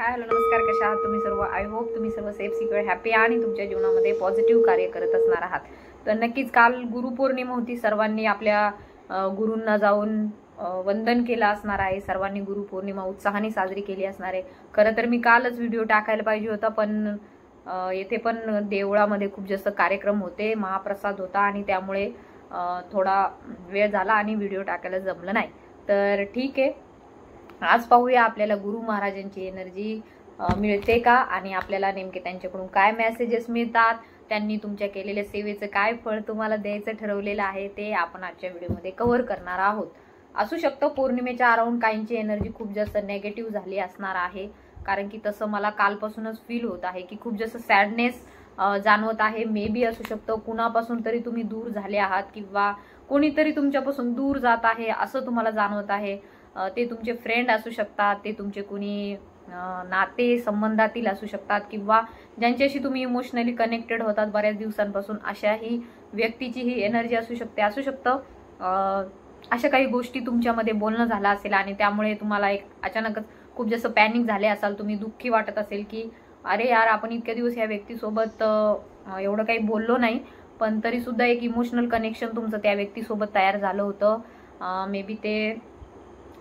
Hi hello नमस्कार, कशा आहात तुम्ही सर्व? आय होप तुम्ही सर्व सेफ सिक्युअर हॅपी आणि तुमच्या जीवनामध्ये पॉझिटिव्ह कार्य करत असणार आहात. तर नक्कीच काल गुरुपौर्णिमा होती. सर्वांनी आपल्या गुरूंना जाऊन वंदन केलं असणार आहे. सर्वांनी गुरुपौर्णिमा उत्साहाने साजरी केली असणार आहे. खरं तर मी कालच व्हिडिओ टाकायला पाहिजे होता, पण येथे पण देवळामध्ये खूप जास्त कार्यक्रम होते, महाप्रसाद होता आणि त्यामुळे थोडा वेळ झाला आणि व्हिडिओ टाकायला जमलं नाही. तर ठीक आहे, आज पाहूया आपल्याला गुरु महाराजांची एनर्जी मिळते का आणि आपल्याला नेमके त्यांच्याकडून काय मेसेजेस मिळतात, त्यांनी तुमच्या केलेल्या सेवेचं काय फळ तुम्हाला द्यायचं ठरवलेलं आहे ते आपण आजच्या व्हिडिओमध्ये कव्हर करणार आहोत. असू शकतं पौर्णिमेच्या अराउंड काहींची एनर्जी खूप जास्त नेगेटिव्ह झाली असणार आहे, कारण की तसं मला कालपासूनच फील होत आहे की खूप जास्त सॅडनेस जाणवत आहे. मे बी असू शकतं कुणापासून तरी तुम्ही दूर झाले आहात किंवा कोणीतरी तुमच्यापासून दूर जात आहे असं तुम्हाला जाणवत आहे. ते तुमचे फ्रेंड असू शकतात, ते तुमचे कुणी नाते संबंधातील असू शकतात किंवा ज्यांच्याशी तुम्ही इमोशनली कनेक्टेड होतात बऱ्याच दिवसांपासून, अशाही व्यक्तीची ही एनर्जी असू शकते. असू शकतं अशा काही गोष्टी तुमच्यामध्ये बोलणं झालं असेल आणि त्यामुळे तुम्हाला एक अचानकच खूप जास्त पॅनिक झाले असाल. तुम्ही दुःखी वाटत असेल की अरे यार, आपण इतक्या दिवस या व्यक्तीसोबत एवढं काही बोललो नाही, पण तरी सुद्धा एक इमोशनल कनेक्शन तुमचं त्या व्यक्तीसोबत तयार झालं होतं. मे बी ते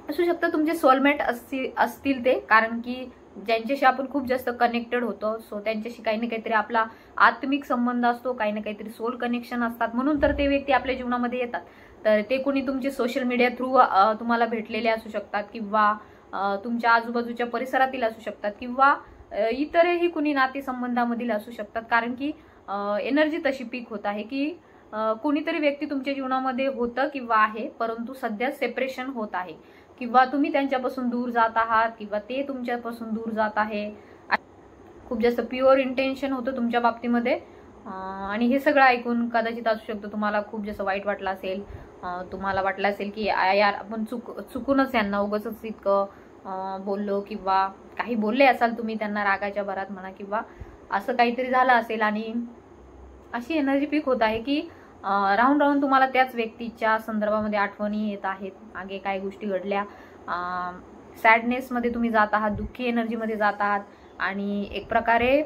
असू शकतं तुमचे सोलमेट असतील ते, कारण की ज्यांच्याशी आपण खूप जास्त कनेक्टेड होतो, सो त्यांच्याशी काही ना काहीतरी आपला आत्मिक संबंध असतो, काही ना काहीतरी सोल कनेक्शन असतात, म्हणून तर ते व्यक्ती आपल्या जीवनामध्ये येतात. तर ते कोणी तुमचे सोशल मीडिया थ्रू तुम्हाला भेटलेले असू शकतात किंवा तुमच्या आजूबाजूच्या परिसरातील असू शकतात किंवा इतरही कुणी नातेसंबंधामधील असू शकतात, कारण की एनर्जी तशी पीक होत आहे की कोणीतरी व्यक्ती तुमच्या जीवनामध्ये होतं किंवा आहे, परंतु सध्या सेपरेशन होत आहे किंवा तुम्ही त्यांच्यापासून दूर जात आहात किंवा ते तुमच्यापासून दूर जात आहे. खूप जास्त प्युअर इंटेन्शन होतं तुमच्या बाबतीमध्ये आणि हे सगळं ऐकून कदाचित असू शकतं तुम्हाला खूप जास्त वाईट वाटलं असेल. तुम्हाला वाटलं असेल की यार आपण चुकूनच यांना उगाचच इतकं बोललो किंवा काही बोलले असाल तुम्ही त्यांना रागाच्या भरात म्हणा किंवा असं काहीतरी झालं असेल. आणि अशी एनर्जी पीक होत आहे की राहून राहून तुम्हाला त्याच व्यक्तीच्या संदर्भामध्ये आठवणी येत आहेत, मागे काय गोष्टी घडल्या. सॅडनेसमध्ये तुम्ही जात आहात, दुःखी एनर्जीमध्ये जात आहात आणि एक प्रकारे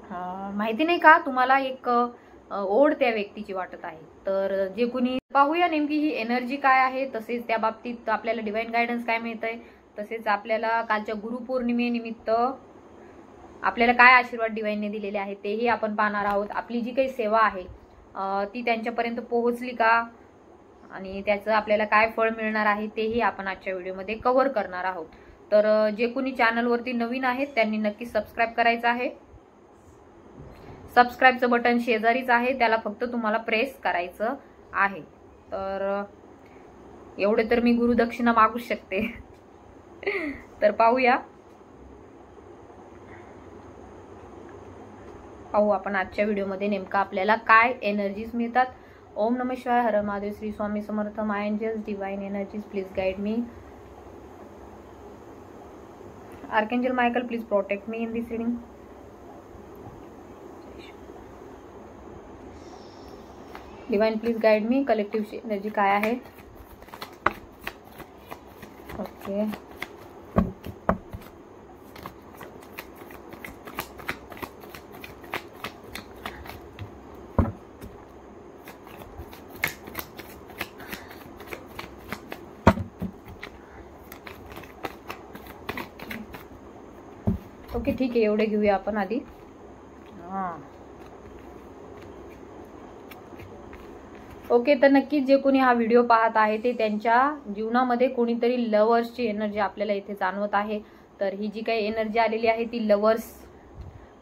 माहिती नाही का तुम्हाला एक ओढ त्या व्यक्तीची वाटत आहे. तर जे कुणी पाहूया नेमकी ही एनर्जी काय आहे, तसेच त्या बाबतीत आपल्याला डिवाइन गायडन्स काय मिळतंय, तसेच आपल्याला कालच्या गुरुपौर्णिमेनिमित्त आपल्याला काय आशीर्वाद डिवाइनने दिलेले आहेत तेही आपण पाहणार आहोत. आपली जी काही सेवा आहे ती त्यांच्यापर्यंत पोहोचली का आणि त्याचं आपल्याला काय फळ मिळणार आहे तेही आपण आजच्या व्हिडिओमध्ये कव्हर करणार आहोत. तर जे कोणी चॅनलवरती नवीन आहेत त्यांनी नक्की सबस्क्राईब करायचं आहे. सबस्क्राईबचं बटन शेजारीच आहे, त्याला फक्त तुम्हाला प्रेस करायचं आहे. तर एवढे तर मी गुरुदक्षिणा मागू शकते. तर पाहू आपण आजच्या व्हिडिओमध्ये नेमका आपल्याला काय एनर्जीज मिळतात. ओम नमः शिवाय, हर Mahadev, Shri Swami Samarth, my angels, divine energies please guide me. Archangel Michael please protect me in this reading. Divine please guide me. Collective energy काय आहे? ओके, ओके ठीक आहे, एवढे घेऊया आपण आधी. ओके, तर नक्कीच जे कोणी हा व्हिडिओ पाहत आहे ते त्यांच्या जीवनामध्ये कोणीतरी लवर्सची एनर्जी आपल्याला इथे जाणवत आहे. तर ही जी काही एनर्जी आलेली आहे ती लवर्स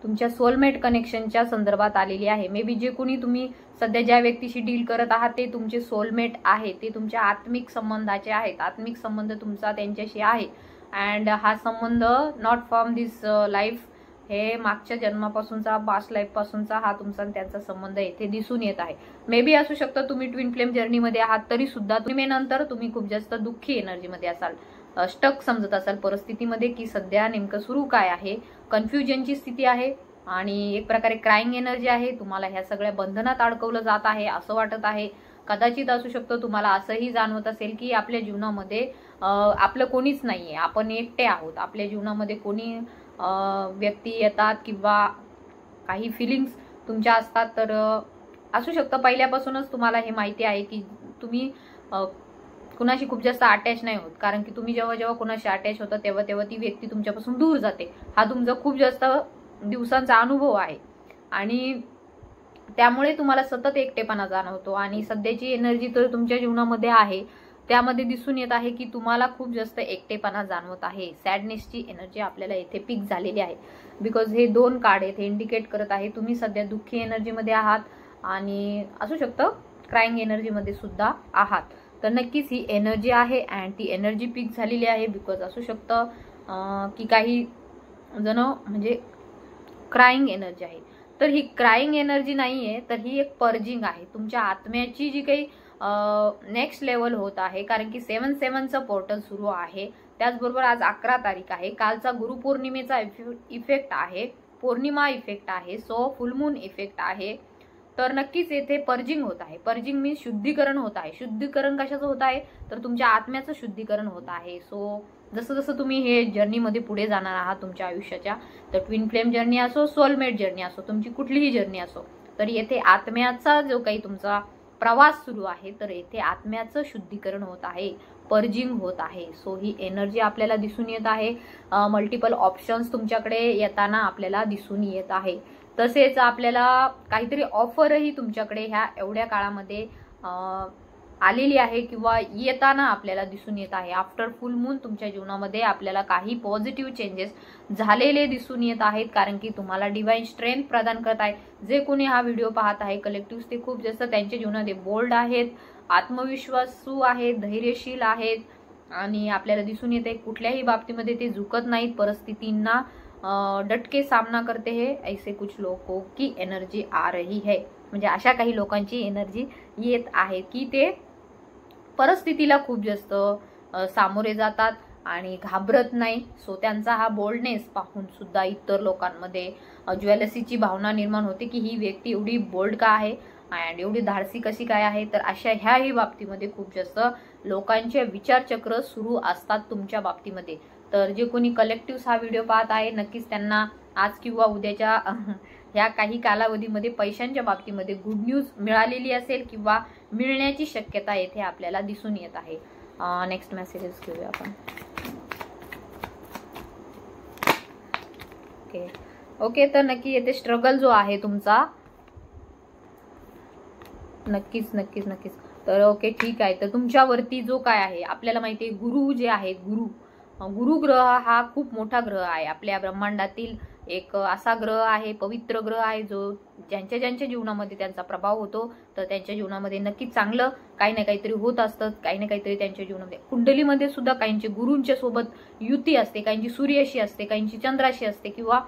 तुमच्या सोलमेट कनेक्शनच्या संदर्भात आलेली आहे. मे बी जे कोणी तुम्ही सध्या ज्या व्यक्तीशी डील करत आहात ते तुमचे सोलमेट आहे, ते तुमच्या आत्मिक संबंधाचे आहेत. आत्मिक संबंध तुमचा त्यांच्याशी आहे अँड हा संबंध नॉट फ्रॉम दिस लाईफ, हे मागच्या जन्मापासूनचा, पास्ट लाईफ पासूनचा हा तुमचा त्यांचा संबंध येथे दिसून येत आहे. मे बी असू शकतं तुम्ही ट्विन फ्लेम जर्नीमध्ये आहात तरी सुद्धा नंतर तुम्ही खूप जास्त दुःखी एनर्जीमध्ये असाल, स्टक समजत असाल परिस्थितीमध्ये की सध्या नेमकं सुरू काय आहे. कन्फ्युजनची स्थिती आहे आणि एक प्रकारे क्राईंग एनर्जी आहे. तुम्हाला ह्या सगळ्या बंधनात अडकवलं जात आहे असं वाटत आहे. कदाचित असू शकतं तुम्हाला असंही जाणवत असेल की आपल्या जीवनामध्ये आपलं कोणीच नाहीये, आपण एकटे आहोत, आपल्या जीवनामध्ये कोणी व्यक्ती येतात किंवा काही फिलिंग्स तुमच्या असतात. तर असू शकतं पहिल्यापासूनच तुम्हाला हे माहिती आहे की तुम्ही कुणाशी खूप जास्त अटॅच नाही होत, कारण की तुम्ही जेव्हा जेव्हा कुणाशी अटॅच होता तेव्हा तेव्हा ती व्यक्ती तुमच्यापासून दूर जाते. हा तुमचा खूप जास्त दिवसांचा अनुभव आहे आणि त्यामुळे तुम्हाला सतत एकटेपणा जाणवतो. आणि सध्याची एनर्जी तर तुमच्या जीवनामध्ये आहे, त्यामध्ये दिसून येत आहे की तुम्हाला खूप जास्त एकटेपणा जाणवत आहे. सॅडनेसची एनर्जी आपल्याला येथे पीक झालेली आहे. बिकॉज हे 2 कार्ड येथे इंडिकेट करत आहे तुम्ही सध्या दुःखी एनर्जीमध्ये आहात आणि असू शकतं क्राईंग एनर्जीमध्ये सुद्धा आहात. तर नक्कीच ही एनर्जी आहे अँड ती एनर्जी पीक झालेली आहे. बिकॉज असू शकतं की काही जण म्हणजे क्राईंग एनर्जी आहे. तर ही क्राईंग एनर्जी नाहीये, तर ही एक पर्जिंग आहे तुमच्या आत्म्याची जी काही नेक्स्ट लेवल होत आहे. कारण की 7/7चं पोर्टल सुरू आहे. त्याचबरोबर आज 11 तारीख आहे. कालचा गुरुपौर्णिमेचा इफेक्ट आहे, पौर्णिमा इफेक्ट आहे, सो फुलमून इफेक्ट आहे. तर नक्कीच येथे पर्जिंग होत आहे. पर्जिंग मीन्स शुद्धीकरण होत आहे. शुद्धीकरण कशाचं होत आहे, तर तुमच्या आत्म्याचं शुद्धीकरण होत आहे. सो जसं जसं तुम्ही हे जर्नीमध्ये पुढे जाणार आहात तुमच्या आयुष्याच्या, तर ट्विन फ्लेम जर्नी असो, सोलमेट जर्नी असो, तुमची कुठलीही जर्नी असो, तर येथे आत्म्याचा जो काही तुमचा प्रवास सुरू आहे, तर येथे आत्म्याचं शुद्धीकरण होत आहे, पर्जिंग होत आहे. सो ही एनर्जी आपल्याला दिसून येत आहे. मल्टिपल ऑप्शन्स तुमच्याकडे येताना आपल्याला दिसून येत आहे. तसेच आपल्याला काहीतरी ऑफरही तुमच्याकडे ह्या एवढ्या काळामध्ये आलेली आहे किंवा येताना आपल्याला दिसून येत आहे. आफ्टर फुल मून तुमच्या जीवनामध्ये आपल्याला काही पॉझिटिव्ह चेंजेस झालेले दिसून येत आहेत, कारण की तुम्हाला डिवाइन स्ट्रेंथ प्रदान करत आहे. जे कोणी हा व्हिडिओ पाहत आहे कलेक्टिव्ह, ते खूप जास्त त्यांच्या जीवनामध्ये बोल्ड आहेत, आत्मविश्वासू आहेत, धैर्यशील आहेत आणि आपल्याला दिसून येते कुठल्याही बाबतीमध्ये ते झुकत नाहीत, परिस्थितींना डटके सामना करते हैं. ऐसे कुछ लोगों की एनर्जी आ रही है. म्हणजे अशा काही लोकांची एनर्जी येत आहे की ते परिस्थितीला खूप जास्त सामोरे जातात आणि घाबरत नाही. सो त्यांचा हा बोल्डनेस पाहून सुद्धा इतर लोकांमध्ये ज्वेलसीची भावना निर्माण होते की ही व्यक्ती एवढी बोल्ड का आहे अँड एवढी धाडसी कशी काय आहे. तर अशा ह्याही बाबतीमध्ये खूप जास्त लोकांचे विचारचक्र सुरू असतात तुमच्या बाबतीमध्ये. तर जे कोणी कलेक्टिव्ह हा व्हिडिओ पाहत आहे, नक्कीच त्यांना आज किंवा उद्याच्या ह्या काही कालावधीमध्ये पैशांच्या बाबतीमध्ये गुड न्यूज मिळालेली असेल किंवा मिळण्याची शक्यता येथे आपल्याला दिसून येत आहे. नेक्स्ट मेसेजेस घेऊया आपण. ओके तर नक्की येथे स्ट्रगल जो आहे तुमचा, नक्कीच. तर ओके ठीक आहे. तर तुमच्यावरती जो काय आहे, आपल्याला माहिती आहे गुरु जे आहेत, गुरु ग्रह हा खूप मोठा ग्रह आहे. आपल्या ब्रह्मांडातील एक असा ग्रह आहे, पवित्र ग्रह आहे, जो ज्यांच्या जीवनामध्ये त्यांचा प्रभाव होतो, तर त्यांच्या जीवनामध्ये नक्कीच चांगलं काही ना काहीतरी होत असतं. काही ना काहीतरी त्यांच्या जीवनामध्ये, कुंडलीमध्ये सुद्धा काहींची गुरूंच्या सोबत युती असते, काहींची सूर्याशी असते, काहींची चंद्राशी असते किंवा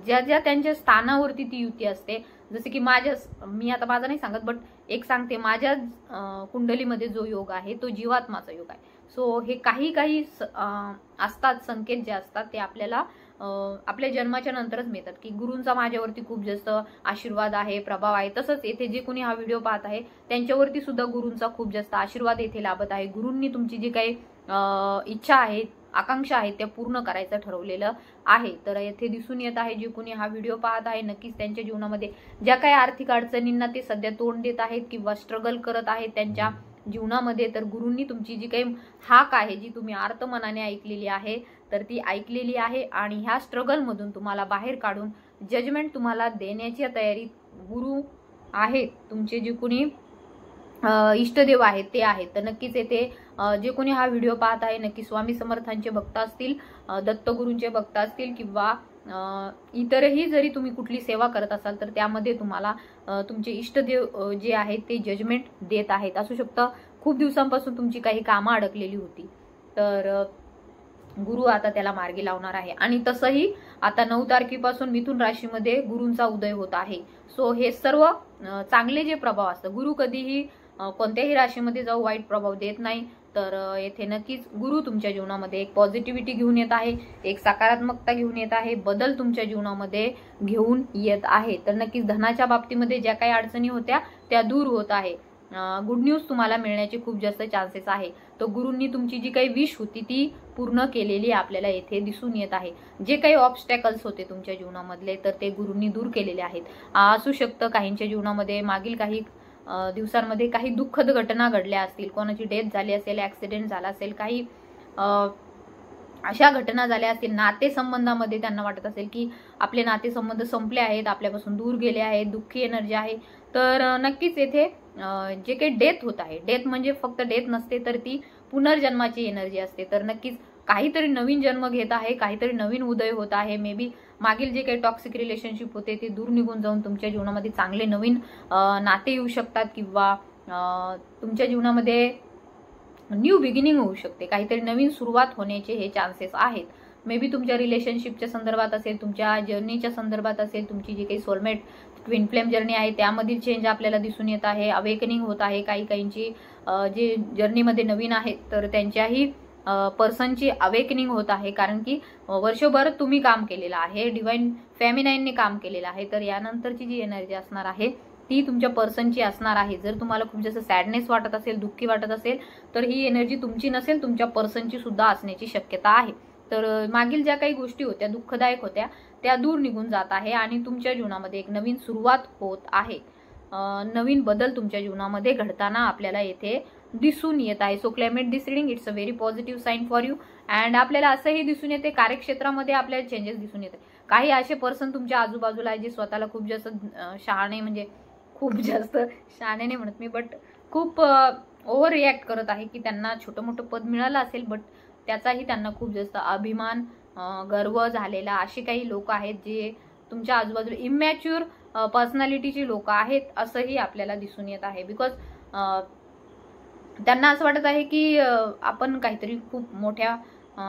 ज्या त्यांच्या स्थानावरती ती युती असते. जसे की मी आता माझा नाही सांगत, बट एक सांगते, माझ्या कुंडलीमध्ये जो योग आहे तो जीवात्माचा योग आहे. सो हे काही असतात संकेत जे असतात ते आपल्याला आपल्या जन्माच्या नंतरच मिळतात की गुरूंचा माझ्यावरती खूप जास्त आशीर्वाद आहे, प्रभाव आहे. तसंच येथे जे कोणी हा व्हिडिओ पाहत आहे त्यांच्यावरती सुद्धा गुरूंचा खूप जास्त आशीर्वाद येथे लाभत आहे. गुरूंनी तुमची जी काही इच्छा आहे, आकांक्षा आहेत त्या पूर्ण करायचं ठरवलेलं आहे. तर येथे दिसून येत आहे जे कोणी हा व्हिडिओ पाहत आहे, नक्कीच त्यांच्या जीवनामध्ये ज्या काही आर्थिक अडचणींना ते सध्या तोंड देत आहेत किंवा स्ट्रगल करत आहेत त्यांच्या जीवनामध्ये, तर गुरूंनी तुमची जी काही हाक आहे, जी तुम्ही आर्त मनाने ऐकलेली आहे, तर ती ऐकलेली आहे आणि ह्या स्ट्रगलमधून तुम्हाला बाहेर काढून जजमेंट तुम्हाला देण्याची तयारीत गुरु आहेत. तुमचे जे कोणी इष्टदेव आहेत ते आहेत. तर नक्कीच येथे जे कोणी हा व्हिडिओ पाहत आहे, नक्की स्वामी समर्थांचे भक्त असतील, दत्तगुरूंचे भक्त असतील किंवा इतरही जरी तुम्ही कुठली सेवा करत असाल, तर त्यामध्ये तुम्हाला तुमचे इष्टदेव जे आहेत ते जजमेंट देत आहेत. असू शकतं खूप दिवसांपासून तुमची काही कामं अडकलेली होती, तर गुरु आता त्याला मार्गी लावणार आहे. आणि तसंही आता 9 तारखेपासून मिथुन राशीमध्ये गुरूंचा उदय होत आहे. सो हे सर्व चांगले जे प्रभाव असतात, गुरु कधीही कोणत्याही राशीमध्ये जाऊ वाईट प्रभाव देत नाही. तर येथे नक्कीच गुरु तुमच्या जीवनामध्ये एक पॉझिटिव्हिटी घेऊन येत आहे, एक सकारात्मकता घेऊन येत आहे, बदल तुमच्या जीवनामध्ये घेऊन येत आहे. तर नक्कीच धनाच्या बाबतीमध्ये ज्या काही अडचणी होत्या त्या दूर होत आहे. गुड न्यूज तुम्हाला मिळण्याचे खूप जास्त चान्सेस आहे. तो गुरूंनी तुमची जी काही विश होती ती पूर्ण केलेली आपल्याला येथे दिसून येत आहे. जे काही ऑब्स्टॅकल्स होते तुमच्या जीवनामधले तर ते गुरूंनी दूर केलेले आहेत. असू शकतं काहींच्या जीवनामध्ये मागील काही दिवसांमध्ये काही दुःखद घटना घडल्या असतील, कोणाची डेथ झाली असेल, ऍक्सिडेंट झाला असेल, काही अशा घटना झाल्या असतील, नातेसंबंधामध्ये त्यांना वाटत असेल की आपले नातेसंबंध संपले आहेत, आपल्यापासून दूर गेले आहेत, दुःखी एनर्जी आहे. तर नक्कीच येथे जे काही डेथ होत आहे, डेथ म्हणजे फक्त डेथ नसते तर ती पुनर्जन्माची एनर्जी असते. तर नक्कीच काहीतरी नवीन जन्म घेत आहे, काहीतरी नवीन उदय होत आहे. मे बी मागील जे काही टॉक्सिक रिलेशनशिप होते ते दूर निघून जाऊन तुमच्या जीवनामध्ये चांगले नवीन नाते येऊ शकतात, किंवा तुमच्या जीवनामध्ये न्यू बिगिनिंग होऊ शकते, काहीतरी नवीन सुरुवात होण्याचे हे चान्सेस आहेत. मे बी तुमच्या रिलेशनशिपच्या संदर्भात असेल, तुमच्या जर्नीच्या संदर्भात असेल, तुमची जी काही सोलमेट ट्विन फ्लेम जर्नी आहे त्यामधील चेंज आपल्याला दिसून येत आहे, अवेकनिंग होत आहे. काहींची जे जर्नीमध्ये नवीन आहेत तर त्यांच्याही पर्सनची अवेकनिंग होत आहे, कारण की वर्षभर तुम्ही काम केलेलं आहे, डिवाइन फेमिनाईनने काम केलेलं आहे. तर यानंतरची जी एनर्जी असणार आहे ती तुमच्या पर्सनची असणार आहे. जर तुम्हाला खूप जास्त सॅडनेस वाटत असेल, दुःखी वाटत असेल तर ही एनर्जी तुमची नसेल, तुमच्या पर्सनची सुद्धा असण्याची शक्यता आहे. तर मागील ज्या काही गोष्टी होत्या दुःखदायक होत्या त्या दूर निघून जात आहे आणि तुमच्या जीवनामध्ये एक नवीन सुरुवात होत आहे. नवीन बदल तुमच्या जीवनामध्ये घडताना आपल्याला येथे दिसून येत आहे. So climate this reading it's a very positive sign for you. And आपल्याला असंही दिसून येते कार्यक्षेत्रामध्ये आपल्याला चेंजेस दिसून येते. काही असे पर्सन तुमच्या आजूबाजूला आहे जे स्वतःला खूप जास्त शहाणे, म्हणजे खूप जास्त शहाणे नाही म्हणत मी, बट खूप ओव्हर रिॲक्ट करत आहे की त्यांना छोटं मोठं पद मिळालं असेल बट त्याचाही त्यांना खूप जास्त अभिमान, गर्व झालेला असे काही लोक आहेत जे तुमच्या आजूबाजूला इमॅच्युअर पर्सनॅलिटीची लोक आहेत असंही आपल्याला दिसून येत आहे. बिकॉज त्यांना असं वाटत आहे की आपण काहीतरी खूप मोठ्या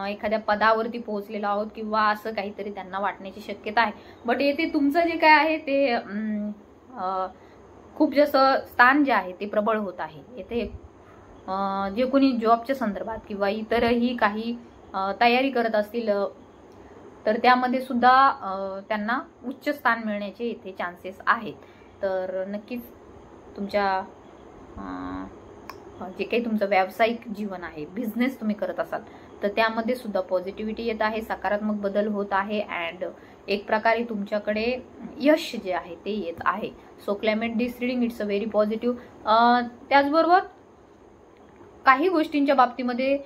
एखाद्या पदावरती पोहोचलेलो आहोत किंवा असं काहीतरी त्यांना वाटण्याची शक्यता आहे. बट येथे तुमचं जे काय आहे ते खूप जास्त स्थान जे आहे ते प्रबळ होत आहे. येथे जे कोणी जॉबच्या संदर्भात किंवा इतरही काही तयारी करत असतील तर त्यामध्ये सुद्धा त्यांना उच्च स्थान मिळण्याचे इथे चान्सेस आहेत. तर नक्कीच तुमच्या जे काही तुमचं व्यावसायिक जीवन आहे, बिझनेस तुम्ही करत असाल तर त्यामध्ये सुद्धा पॉझिटिव्हिटी येत आहे, सकारात्मक बदल होत आहे अँड एक प्रकारे तुमच्याकडे यश जे आहे ते येत आहे. So climate this reading it's a very positive. त्याचबरोबर काही गोष्टींच्या बाबतीमध्ये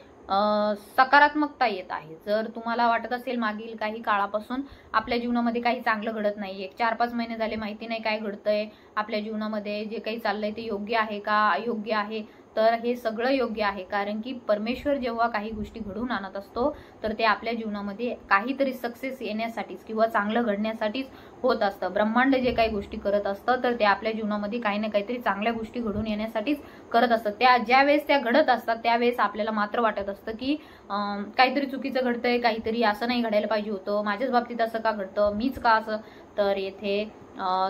सकारात्मकता येत आहे. जर तुम्हाला वाटत असेल मागील काही काळापासून आपल्या जीवनामध्ये काही चांगलं घडत नाही, एक 4-5 महिने झाले माहिती नाही काय घडतंय आपल्या जीवनामध्ये, जे काही चाललंय ते योग्य आहे का अयोग्य आहे, तर हे सगळं योग्य आहे. कारण की परमेश्वर जेव्हा काही गोष्टी घडवून आणत असतो तर ते आपल्या जीवनामध्ये काहीतरी सक्सेस येण्यासाठीच किंवा चांगलं घडण्यासाठीच होत असतं. ब्रह्मांड जे काही गोष्टी करत असतं तर ते आपल्या जीवनामध्ये काही ना काहीतरी चांगल्या गोष्टी घडून येण्यासाठीच करत असतं. ज्या वेळेस त्या घडत असतात त्यावेळेस आपल्याला मात्र वाटत असतं की काहीतरी चुकीचं घडतंय, काहीतरी असं नाही घडायला पाहिजे होतं, माझ्याच बाबतीत असं का घडतं, मीच का असं. तर येथे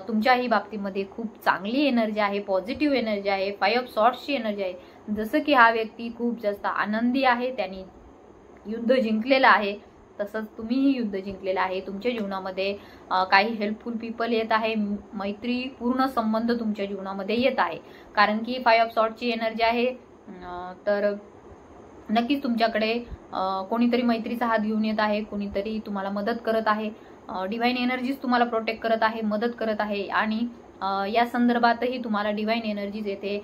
तुमच्याही बाबतीमध्ये खूप चांगली एनर्जी आहे, पॉझिटिव्ह एनर्जी आहे, 5 ऑफ सॉर्ट्सची एनर्जी आहे. जसं की हा व्यक्ती खूप जास्त आनंदी आहे, त्यांनी युद्ध जिंकलेलं आहे, तसंच तुम्हीही युद्ध जिंकलेलं आहे. तुमच्या जीवनामध्ये काही हेल्पफुल पीपल येत आहे, मैत्रीपूर्ण संबंध तुमच्या जीवनामध्ये येत आहे. कारण की 5 ऑफ सॉर्ट्सची एनर्जी आहे. तर नक्कीच तुमच्याकडे कोणीतरी मैत्रीचा हात घेऊन येत आहे, कोणीतरी तुम्हाला मदत करत आहे, डिवाइन एनर्जीज तुम्हाला प्रोटेक्ट करत आहे, मदत करत आहे. आणि या संदर्भातही तुम्हाला डिवाइन एनर्जीज येथे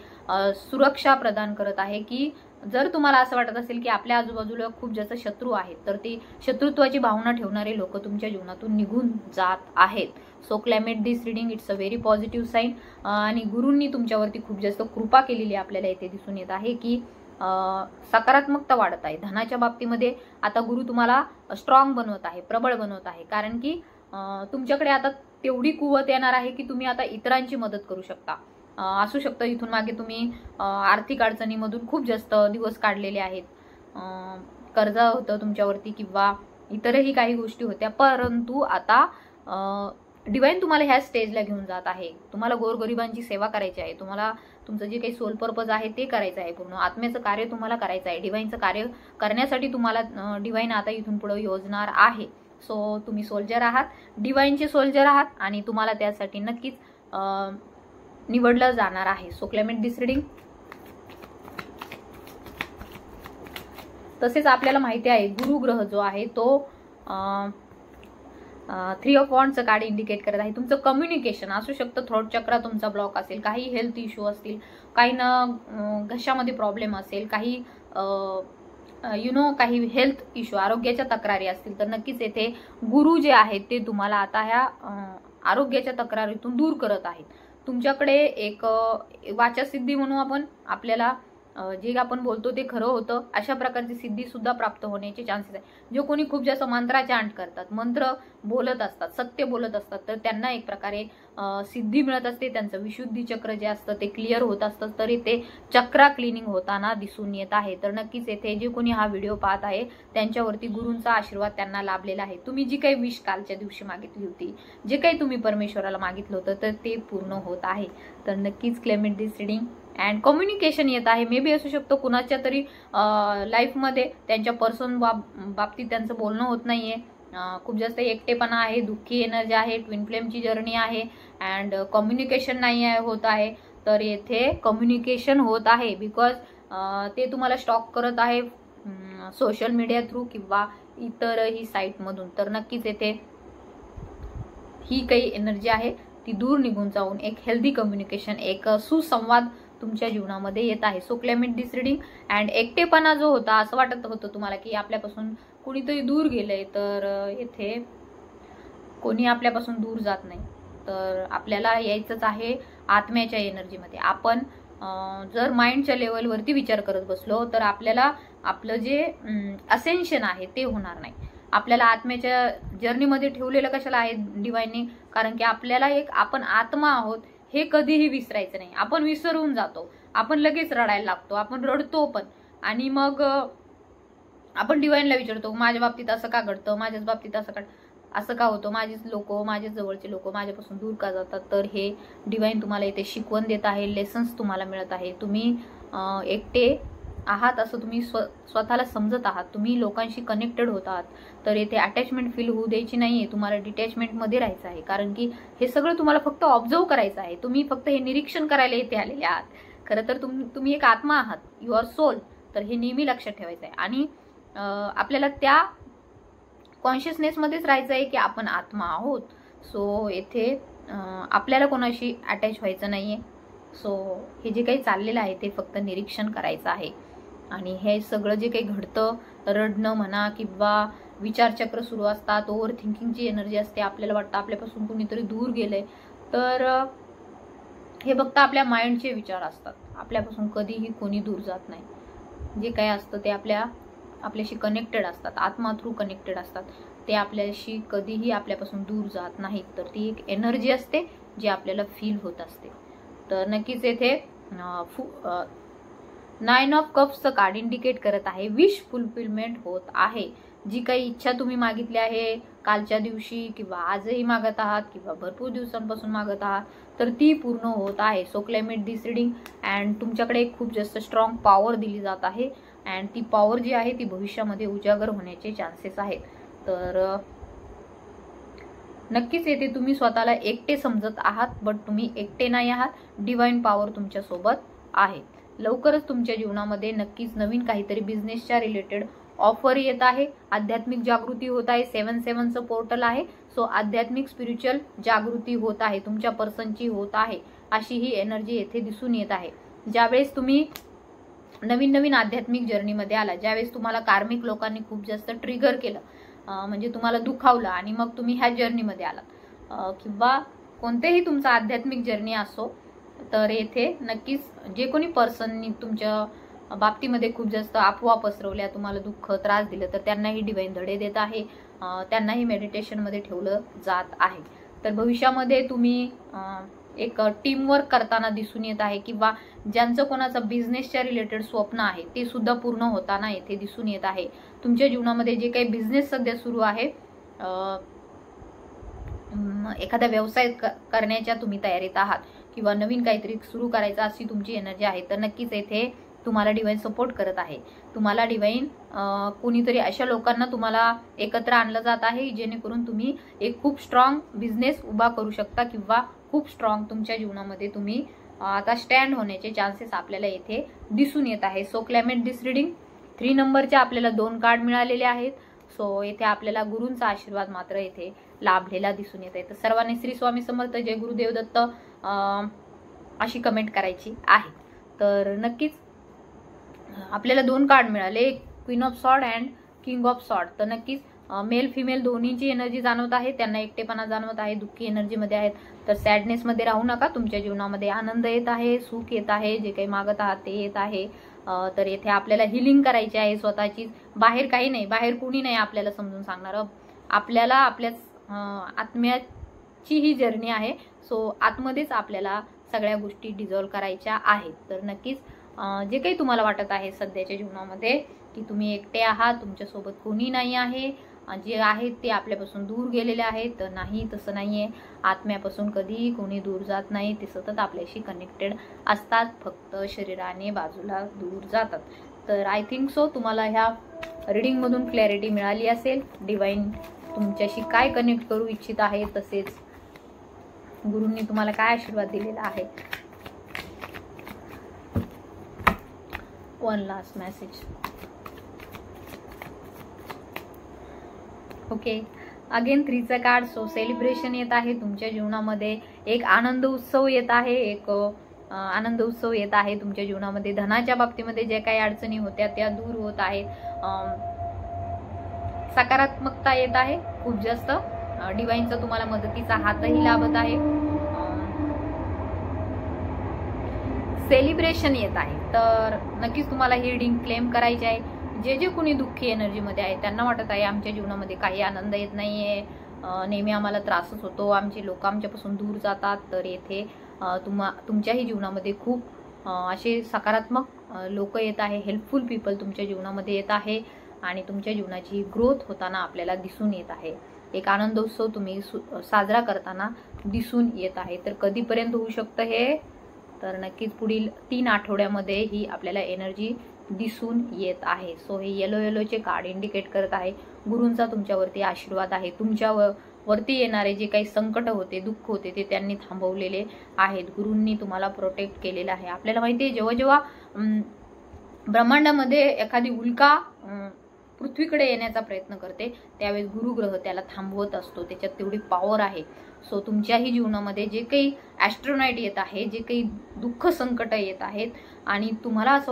सुरक्षा प्रदान करत आहे की जर तुम्हाला असं वाटत असेल की आपल्या आजूबाजूला खूप जास्त शत्रू आहेत तर ते शत्रुत्वाची भावना ठेवणारे लोक तुमच्या जीवनातून निघून जात आहेत. So climate this reading it's a very positive sign. आणि गुरूंनी तुमच्यावरती खूप जास्त कृपा केलेली आपल्याला इथे दिसून येत आहे की सकारात्मकता वाढत आहे. धनाच्या बाबतीमध्ये आता गुरु तुम्हाला स्ट्रॉंग बनवत आहे, प्रबळ बनवत आहे. कारण की तुमच्याकडे आता तेवढी कुवत येणार आहे की तुम्ही आता इतरांची मदत करू शकता. असू शकतं इथून मागे तुम्ही आर्थिक अडचणीमधून खूप जास्त दिवस काढलेले आहेत, कर्ज होतं तुमच्यावरती किंवा इतरही काही गोष्टी होत्या, परंतु आता डिवाइन तुम्हाला ह्या स्टेजला घेऊन जात आहे. तुम्हाला गोरगरिबांची सेवा करायची आहे, तुम्हाला तुमचं जे काही सोल पर्पज आहे ते करायचं आहे, पूर्ण आत्म्याचं कार्य तुम्हाला करायचं आहे. डिवाइनचं कार्य करण्यासाठी तुम्हाला डिवाइन आता इथून पुढे योजणार आहे. सो तुम्ही सोल्जर आहात, डिवाइनचे सोल्जर आहात आणि तुम्हाला त्यासाठी नक्कीच निवडलं जाणार आहे. सो क्लेमेंट दिस रीडिंग. तसेच आपल्याला माहिती आहे गुरु ग्रह जो आहे तो 3 ऑफ वॉन्डचं कार्ड इंडिकेट करत आहे. तुमचं कम्युनिकेशन असू शकतं, थ्रोट चक्र तुमचा ब्लॉक असेल, काही हेल्थ इश्यू असतील, काही ना घशामध्ये प्रॉब्लेम असेल, काही काही हेल्थ इश्यू आरोग्याच्या तक्रारी असतील, तर नक्कीच येथे गुरु जे आहेत ते तुम्हाला आता ह्या आरोग्याच्या तक्रारीतून दूर करत आहेत. तुमच्याकडे एक वाचासिद्धी म्हणून आपण आपल्याला जे आपण बोलतो ते खरं होतं अशा प्रकारची सिद्धी सुद्धा प्राप्त होण्याचे चान्सेस आहे. जे कोणी खूप जास्त मंत्राचे चांट करतात, मंत्र बोलत असतात, सत्य बोलत असतात, तर त्यांना एक प्रकारे सिद्धी मिळत असते. त्यांचं विशुद्धी चक्र जे असतं ते क्लिअर होत असतं. तरी ते चक्रा क्लिनिंग होताना दिसून येत आहे. तर नक्कीच येथे जे कोणी हा व्हिडिओ पाहत आहे त्यांच्यावरती गुरूंचा आशीर्वाद त्यांना लाभलेला आहे. तुम्ही जी काही विश कालच्या दिवशी मागितली होती, जे काही तुम्ही परमेश्वराला मागितलं होतं, तर ते पूर्ण होत आहे. तर नक्कीच Clement this reading. And communication येत आहे. मे बी असू शकतो कुणाच्या तरी लाईफमध्ये त्यांच्या पर्सन बाबतीत त्यांचं बोलणं होत नाहीये, खूप जास्त एकटेपणा आहे, दुःखी एनर्जी आहे, ट्विन फ्लेमची जर्नी आहे अँड कम्युनिकेशन नाही आहे होत आहे. तर येथे कम्युनिकेशन होत आहे बिकॉज ते तुम्हाला स्टॉक करत आहे सोशल मीडिया थ्रू किंवा इतरही साईटमधून. तर नक्कीच येथे ही काही एनर्जी आहे ती दूर निघून जाऊन एक हेल्दी कम्युनिकेशन, एक सुसंवाद तुमच्या जीवनामध्ये येत आहे. So Clement this reading. And एकटेपणा जो होता, असं वाटत होतं तुम्हाला की आपल्यापासून कुणीतरी दूर गेलंय, तर येथे कोणी आपल्यापासून दूर जात नाही. तर आपल्याला यायचंच आहे आत्म्याच्या एनर्जीमध्ये. आपण जर माइंडच्या लेवलवरती विचार करत बसलो तर आपल्याला आपलं जे असेन्शन आहे ते होणार नाही. आपल्याला आत्म्याच्या जर्नीमध्ये ठेवलेलं कशाला आहे डिवाइनने, कारण की आपल्याला एक आपण आत्मा आहोत हे कधीही विसरायचं नाही. आपण विसरून जातो, आपण लगेच रडायला लागतो, आपण रडतो पण, आणि मग आपण डिवाइनला विचारतो माझ्या बाबतीत असं का घडतं, माझ्याच बाबतीत असं का होतं, माझेच लोक, माझे जवळचे लोक माझ्यापासून दूर का जातात. तर हे डिवाइन तुम्हाला इथे शिकवण देत आहे, लेसन्स तुम्हाला मिळत आहे. तुम्ही एकटे आहात असं तुम्ही स्वतःला समजत आहात, तुम्ही लोकांशी कनेक्टेड होत आहात. तर येथे अटॅचमेंट फील होऊ द्यायची नाहीये, तुम्हाला डिटॅचमेंटमध्ये राहायचं आहे. कारण की हे सगळं तुम्हाला फक्त ऑब्झर्व करायचं आहे, तुम्ही फक्त हे निरीक्षण करायला येथे आलेले आहात. खरं तर तुम्ही एक आत्मा आहात, यू आर सोल. तर हे नेहमी लक्षात ठेवायचं आहे आणि आपल्याला त्या कॉन्शियसनेसमध्येच राहायचं आहे की आपण आत्मा आहोत. सो येथे आपल्याला कोणाशी अटॅच व्हायचं नाहीये. सो हे जे काही चाललेलं आहे ते फक्त निरीक्षण करायचं आहे. आणि हे सगळं जे काही घडतं, रडणं म्हणा किंवा विचारचक्र सुरू असतात, ओव्हर थिंकिंगची एनर्जी असते, आपल्याला वाटतं आपल्यापासून कोणीतरी दूर गेलंय, तर हे फक्त आपल्या माइंडचे विचार असतात. आपल्यापासून कधीही कोणी दूर जात नाही. जे काही असतं ते आपल्याशी कनेक्टेड असतात, आत्मा थ्रू कनेक्टेड असतात. ते आपल्याशी कधीही आपल्यापासून दूर जात नाहीत. तर ती एक एनर्जी असते जी आपल्याला फील होत असते. तर नक्कीच येथे 9 ऑफ कप्सचं कार्ड इंडिकेट करत आहे विश फुलफिलमेंट होत आहे. जी काही इच्छा तुम्ही मागितली आहे कालच्या दिवशी किंवा आजही मागत आहात किंवा भरपूर दिवसांपासून मागत आहात, तर ती पूर्ण होत आहे. So Clement this reading. And तुमच्याकडे खूप जास्त स्ट्रॉंग पॉवर दिली जात आहे अँड ती पॉवर जी आहे ती भविष्यामध्ये उजागर होण्याचे चान्सेस आहेत. तर नक्कीच येथे तुम्ही स्वतःला एकटे समजत आहात, बट तुम्ही एकटे नाही आहात. डिवाइन पॉवर तुमच्या सोबत आहे. लवकरच तुमच्या जीवनामध्ये नक्कीच नवीन काहीतरी बिझनेसच्या रिलेटेड ऑफर येत आहे. आध्यात्मिक जागृती होत आहे. 7/7चं पोर्टल आहे. सो आध्यात्मिक स्पिरिच्युअल जागृती होत आहे, तुमच्या पर्सनची होत आहे, अशी ही एनर्जी येथे दिसून येत आहे. ज्यावेळेस तुम्ही नवीन आध्यात्मिक जर्नीमध्ये आला, ज्यावेळेस तुम्हाला कार्मिक लोकांनी खूप जास्त ट्रिगर केलं, म्हणजे तुम्हाला दुखावलं आणि मग तुम्ही ह्या जर्नीमध्ये आलात, किंवा कोणतेही तुमचा आध्यात्मिक जर्नी असो, तर येथे नक्कीच जे कोणी पर्सननी तुमच्या बाबतीमध्ये खूप जास्त अफवा पसरवल्या, तुम्हाला दुःख त्रास दिलं, तर त्यांनाही डिवाइन धडे देत आहे, त्यांनाही मेडिटेशनमध्ये ठेवलं जात आहे. तर भविष्यामध्ये तुम्ही एक टीमवर्क करताना दिसून येत आहे, किंवा ज्यांचं कोणाचं बिझनेसच्या रिलेटेड स्वप्न आहे ते सुद्धा पूर्ण होताना येथे दिसून येत आहे. तुमच्या जीवनामध्ये जे काही बिझनेस सध्या सुरू आहे, एखादा व्यवसाय करण्याच्या तुम्ही तयारीत आहात किंवा नवीन काहीतरी सुरू करायचं अशी तुमची एनर्जी आहे, तर नक्कीच येथे तुम्हाला डिवाइन सपोर्ट करत आहे. तुम्हाला डिवाइन कोणीतरी अशा लोकांना तुम्हाला एकत्र आणलं जात आहे जेणेकरून तुम्ही एक खूप स्ट्रॉंग बिझनेस उभा करू शकता किंवा खूप स्ट्रॉंग तुमच्या जीवनामध्ये तुम्ही आता स्टँड होण्याचे चान्सेस आपल्याला येथे दिसून येत आहे. सो क्लायमेट दिस रिडिंग 3 नंबरचे आपल्याला 2 कार्ड मिळालेले आहेत. सो येथे आपल्याला गुरूंचा आशीर्वाद मात्र येथे लाभलेला दिसून येत आहे. तर सर्वांनी श्री स्वामी समर्थ, जय गुरुदेव दत्त अशी कमेंट करायची आहे. तर नक्कीच आपल्याला 2 कार्ड मिळाले, queen of sword and king of sword. तर नक्कीच मेल फिमेल दोन्हीची एनर्जी जाणवत आहे. त्यांना एकटेपणा जाणवत आहे, दुःखी एनर्जीमध्ये आहेत. तर सॅडनेसमध्ये राहू नका. तुमच्या जीवनामध्ये आनंद येत आहे, सुख येत आहे, जे काही मागत आहात ते येत आहे. तर येथे आपल्याला हिलिंग करायची आहे स्वतःची. बाहेर काही नाही, बाहेर कोणी नाही आपल्याला समजून सांगणार. आपल्याला आपल्या आत्म्याची ही जर्नी आहे. सो आतमध्येच आपल्याला सगळ्या गोष्टी डिझॉल्व करायच्या आहेत. तर नक्कीच जे काही तुम्हाला वाटत आहे सध्याच्या जीवनामध्ये की तुम्ही एकटे आहात, तुमच्यासोबत कोणी नाही आहे, जे आहेत ते आपल्यापासून दूर गेलेले आहेत, तर नाही, तसं नाहीये. आत्म्यापासून कधीही कोणी दूर जात नाही. ते सतत आपल्याशी कनेक्टेड असतात, फक्त शरीराने बाजूला दूर जातात. तर आय थिंक सो तुम्हाला ह्या रिडिंगमधून क्लॅरिटी मिळाली असेल. डिवाइन तुमच्याशी काय कनेक्ट करू इच्छित आहे, तसेच गुरूंनी तुम्हाला काय आशीर्वाद दिलेला आहे. One last message. Okay, again 3चा कार्ड. सो सेलिब्रेशन येत आहे तुमच्या जीवनामध्ये. एक आनंद उत्सव येत आहे, एक आनंद उत्सव येत आहे तुमच्या जीवनामध्ये. धनाच्या बाबतीमध्ये जे काही अडचणी होत्या त्या दूर होत आहेत. सकारात्मकता येत आहे खूप जास्त. डिवाइनचा तुम्हाला मदतीचा हातही लाभत आहे. सेलिब्रेशन येत आहे. तर नक्कीच तुम्हाला ही रीडिंग क्लेम करायची आहे. जे जे कोणी दुःखी एनर्जीमध्ये आहे त्यांना वाटत आहे आमच्या जीवनामध्ये काही आनंद येत नाहीये, नेहमी आम्हाला त्रासच होतो, आमचे लोक आमच्यापासून दूर जातात. तर येथे तुमच्याही जीवनामध्ये खूप असे सकारात्मक लोक येत आहे, हेल्पफुल पीपल तुमच्या जीवनामध्ये येत आहे आणि तुमच्या जीवनाची ग्रोथ होताना आपल्याला दिसून येत आहे. एक आनंदोत्सव तुम्ही साजरा करताना दिसून येत आहे. तर कधीपर्यंत होऊ शकतं हे, तर नक्कीच पुढील 3 आठवड्यामध्ये ही आपल्याला एनर्जी दिसून येत आहे. सो हे येलोचे कार्ड इंडिकेट करत आहे गुरूंचा तुमच्यावरती आशीर्वाद आहे. तुमच्यावरती येणारे जे काही संकट होते, दुःख होते, ते त्यांनी थांबवलेले आहेत. गुरूंनी तुम्हाला प्रोटेक्ट केलेलं आहे. आपल्याला माहिती आहे जेव्हा जेव्हा ब्रह्मांडामध्ये एखादी उल्का पृथ्वीकडे येण्याचा प्रयत्न करते त्यावेळेस गुरुग्रह त्याला थांबवत असतो. त्याच्यात तेवढी पॉवर आहे. सो तुमच्याही जीवनामध्ये जे काही ॲस्ट्रोनाइट येत आहे, जे काही दुःख संकट येत आहेत आणि तुम्हाला असं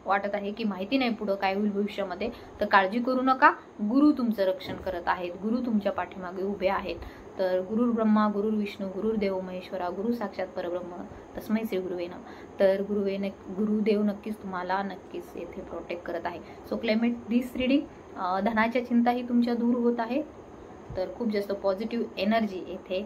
वाटत आहे की माहिती नाही पुढं काय होईल भविष्यामध्ये, तर काळजी करू नका. गुरु तुमचं रक्षण करत आहेत. गुरु तुमच्या पाठीमागे उभे आहेत. तर गुरुर ब्रह्मा, गुरुर विष्णू, गुरुर देव महेश्वरा, गुरु साक्षात परब्रह्म तस्मै श्री गुरुवे नमः. तर गुरुदेव नक्कीच तुम्हाला नक्कीच येथे प्रोटेक्ट करत आहे. सो क्लेमेट दिस रीडिंग. धनाच्या चिंताही तुमच्या दूर होत आहे. तर खूप जास्त पॉझिटिव्ह एनर्जी येथे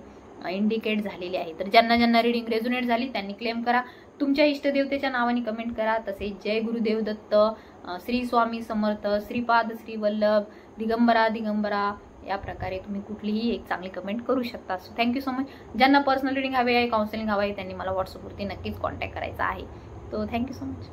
इंडिकेट झालेली आहे. तर ज्यांना ज्यांना रीडिंग रेझोनेट झाली त्यांनी क्लेम करा. तुमच्या इष्टदेवतेच्या नावाने कमेंट करा. तसेच जय गुरुदेव दत्त, श्री स्वामी समर्थ, श्रीपाद श्री वल्लभ, दिगंबरा या प्रकारे तुम्ही कुठलीही एक चांगली कमेंट करू शकता. So thank you so much. ज्यांना पर्सनल रीडिंग हवे आहे, काउन्सिलिंग हवं आहे, त्यांनी मला व्हॉट्सअपवरती नक्कीच कॉन्टॅक्ट करायचा आहे. तो थँक्यू सो मच.